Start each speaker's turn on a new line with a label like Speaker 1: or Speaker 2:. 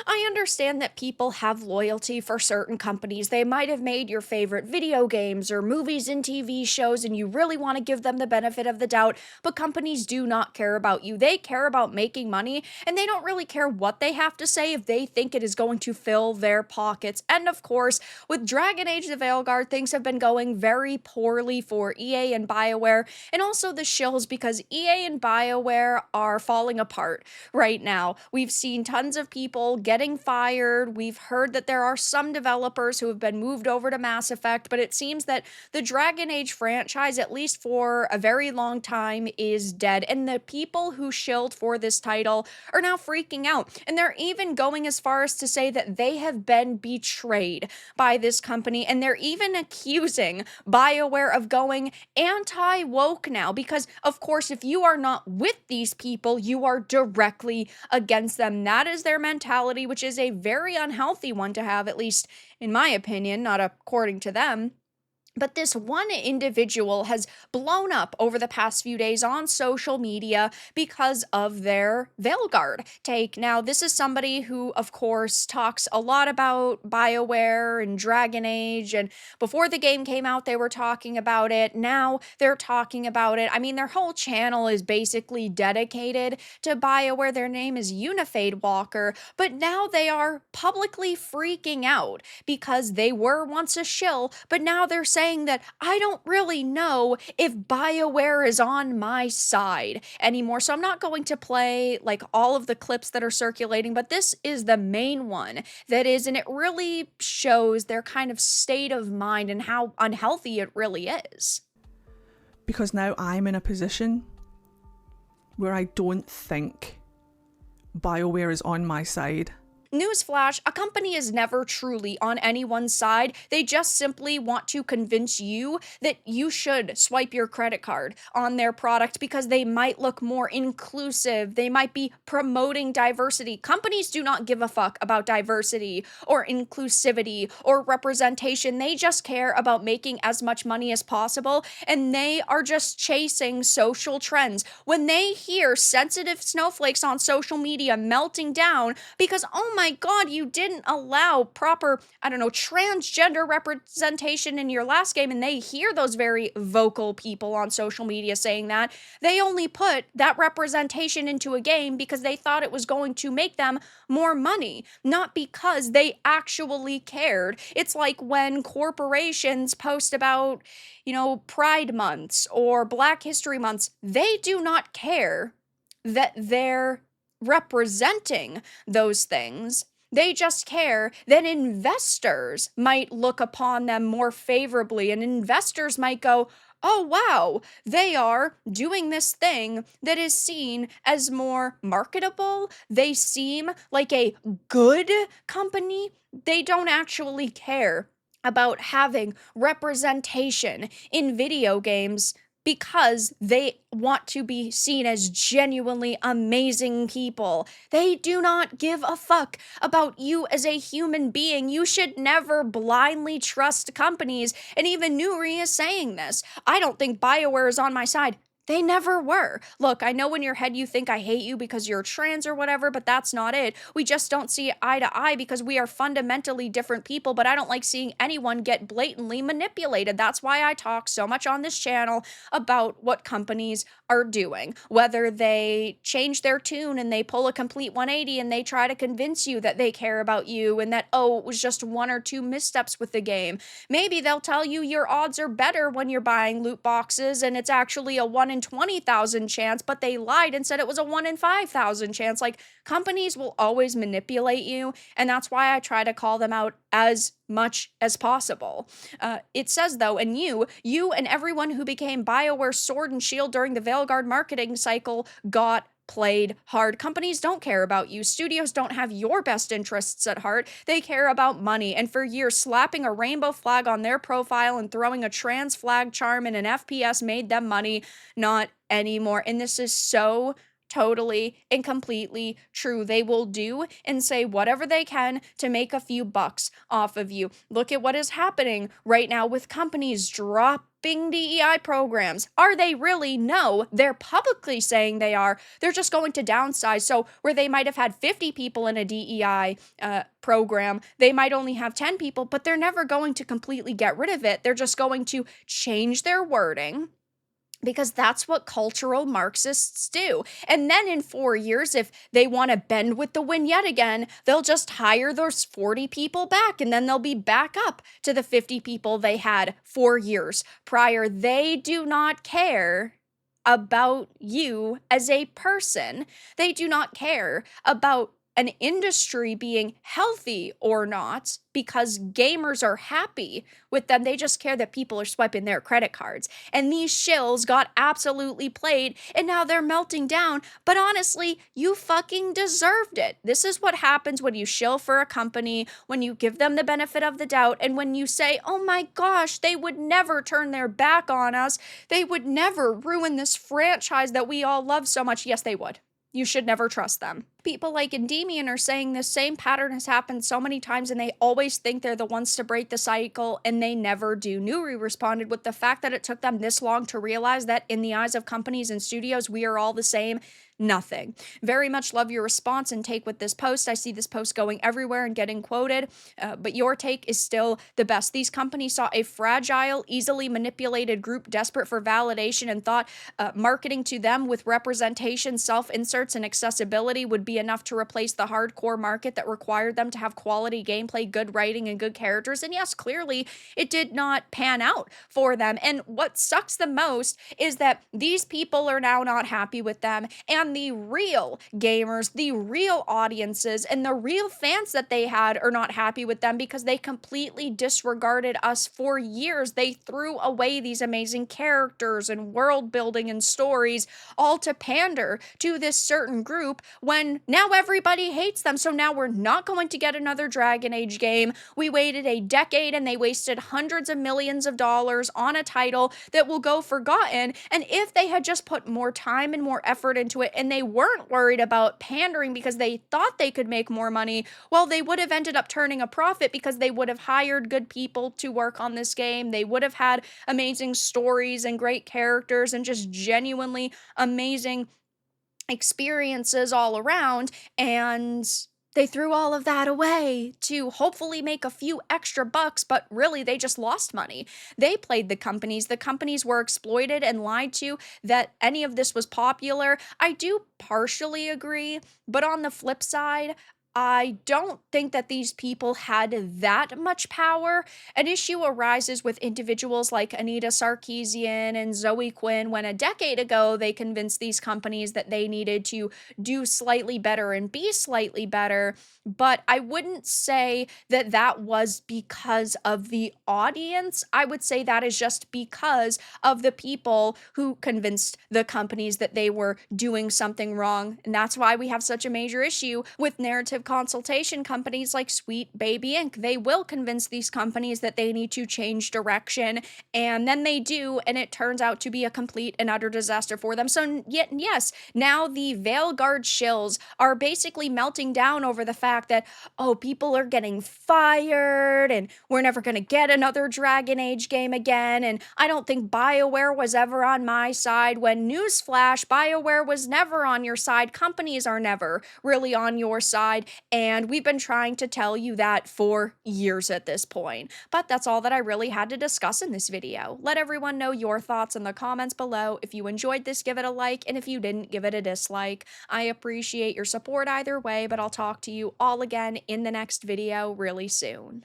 Speaker 1: I understand that people have loyalty for certain companies. They might have made your favorite video games or movies and TV shows, and you really want to give them the benefit of the doubt, but companies do not care about you. They care about making money, and they don't really care what they have to say if they think it is going to fill their pockets. And of course, with Dragon Age the Veilguard, things have been going very poorly for EA and BioWare, and also the Shills, because EA and BioWare are falling apart right now. We've seen tons of people getting fired. We've heard that there are some developers who have been moved over to Mass Effect, but it seems that the Dragon Age franchise, at least for a very long time, is dead. And the people who shilled for this title are now freaking out. And they're even going as far as to say that they have been betrayed by this company. And they're even accusing BioWare of going anti-woke now, because of course, if you are not with these people, you are directly against them. That is their mentality, which is a very unhealthy one to have, at least in my opinion, not according to them. But this one individual has blown up over the past few days on social media because of their Veilguard take. Now, this is somebody who, of course, talks a lot about BioWare and Dragon Age, and before the game came out, they were talking about it. Now they're talking about it. I mean, their whole channel is basically dedicated to BioWare. Their name is Unifade Walker, but now they are publicly freaking out because they were once a shill, but now they're saying that I don't really know if BioWare is on my side anymore. So I'm not going to play like all of the clips that are circulating, but this is the main one that is, and it really shows their kind of state of mind and how unhealthy it really is.
Speaker 2: Because now I'm in a position where I don't think BioWare is on my side.
Speaker 1: Newsflash, a company is never truly on anyone's side. They just simply want to convince you that you should swipe your credit card on their product because they might look more inclusive. They might be promoting diversity. Companies do not give a fuck about diversity or inclusivity or representation. They just care about making as much money as possible, and they are just chasing social trends. When they hear sensitive snowflakes on social media melting down because, oh my god, you didn't allow proper, I don't know, transgender representation in your last game, and they hear those very vocal people on social media saying that, they only put that representation into a game because they thought it was going to make them more money, not because they actually cared. It's like when corporations post about, Pride months or Black History months, they do not care that they're representing those things. They just care that investors might look upon them more favorably, and investors might go, oh wow, they are doing this thing that is seen as more marketable. They seem like a good company. They don't actually care about having representation in video games because they want to be seen as genuinely amazing people. They do not give a fuck about you as a human being. You should never blindly trust companies. And even Nuri is saying this. I don't think BioWare is on my side. They never were. Look, I know in your head you think I hate you because you're trans or whatever, but that's not it. We just don't see eye to eye because we are fundamentally different people, but I don't like seeing anyone get blatantly manipulated. That's why I talk so much on this channel about what companies are doing. Whether they change their tune and they pull a complete 180 and they try to convince you that they care about you and that, oh, it was just one or two missteps with the game. Maybe they'll tell you your odds are better when you're buying loot boxes and it's actually a 1 in 20,000 chance, but they lied and said it was a 1 in 5,000 chance. Like, companies will always manipulate you, and that's why I try to call them out as much as possible. It says, though, and you and everyone who became BioWare's sword and shield during the Veilguard marketing cycle got played hard. Companies don't care about you. Studios don't have your best interests at heart. They care about money. And for years, slapping a rainbow flag on their profile and throwing a trans flag charm in an FPS made them money. Not anymore. And this is so totally and completely true. They will do and say whatever they can to make a few bucks off of you. Look at what is happening right now with companies dropping DEI programs. Are they really? No. They're publicly saying they are. They're just going to downsize. So, where they might have had 50 people in a DEI program, they might only have 10 people, but they're never going to completely get rid of it. They're just going to change their wording, because that's what cultural Marxists do. And then in 4 years, if they want to bend with the wind yet again, they'll just hire those 40 people back, and then they'll be back up to the 50 people they had 4 years prior. They do not care about you as a person. They do not care about an industry being healthy or not, because gamers are happy with them. They just care that people are swiping their credit cards. And these shills got absolutely played, and now they're melting down. But honestly, you fucking deserved it. This is what happens when you shill for a company, when you give them the benefit of the doubt, and when you say, oh my gosh, they would never turn their back on us. They would never ruin this franchise that we all love so much. Yes, they would. You should never trust them. People like Endymion are saying this same pattern has happened so many times, and they always think they're the ones to break the cycle, and they never do. Nuri responded with the fact that it took them this long to realize that in the eyes of companies and studios, we are all the same. Nothing. Very much love your response and take with this post. I see this post going everywhere and getting quoted, but your take is still the best. These companies saw a fragile, easily manipulated group desperate for validation and thought marketing to them with representation, self-inserts, and accessibility would be enough to replace the hardcore market that required them to have quality gameplay, good writing, and good characters. And yes, clearly it did not pan out for them. And what sucks the most is that these people are now not happy with them, and the real gamers, the real audiences, and the real fans that they had are not happy with them because they completely disregarded us for years. They threw away these amazing characters and world building and stories, all to pander to this certain group, when now everybody hates them. So now we're not going to get another Dragon Age game. We waited a decade and they wasted hundreds of millions of dollars on a title that will go forgotten. And if they had just put more time and more effort into it, and they weren't worried about pandering because they thought they could make more money, well, they would have ended up turning a profit, because they would have hired good people to work on this game. They would have had amazing stories and great characters and just genuinely amazing experiences all around, and they threw all of that away to hopefully make a few extra bucks, but really they just lost money. They played the companies. The companies were exploited and lied to that any of this was popular. I do partially agree, but on the flip side, I don't think that these people had that much power. An issue arises with individuals like Anita Sarkeesian and Zoe Quinn, when a decade ago they convinced these companies that they needed to do slightly better and be slightly better. But I wouldn't say that that was because of the audience. I would say that is just because of the people who convinced the companies that they were doing something wrong. And that's why we have such a major issue with narrative consultation companies like Sweet Baby Inc. They will convince these companies that they need to change direction, and then they do, and it turns out to be a complete and utter disaster for them. So yes, now the Veilguard shills are basically melting down over the fact that, oh, people are getting fired, and we're never going to get another Dragon Age game again, and I don't think BioWare was ever on my side, when newsflash, BioWare was never on your side. Companies are never really on your side, and we've been trying to tell you that for years at this point. But that's all that I really had to discuss in this video. Let everyone know your thoughts in the comments below. If you enjoyed this, give it a like, and if you didn't, give it a dislike. I appreciate your support either way, but I'll talk to you all again in the next video really soon.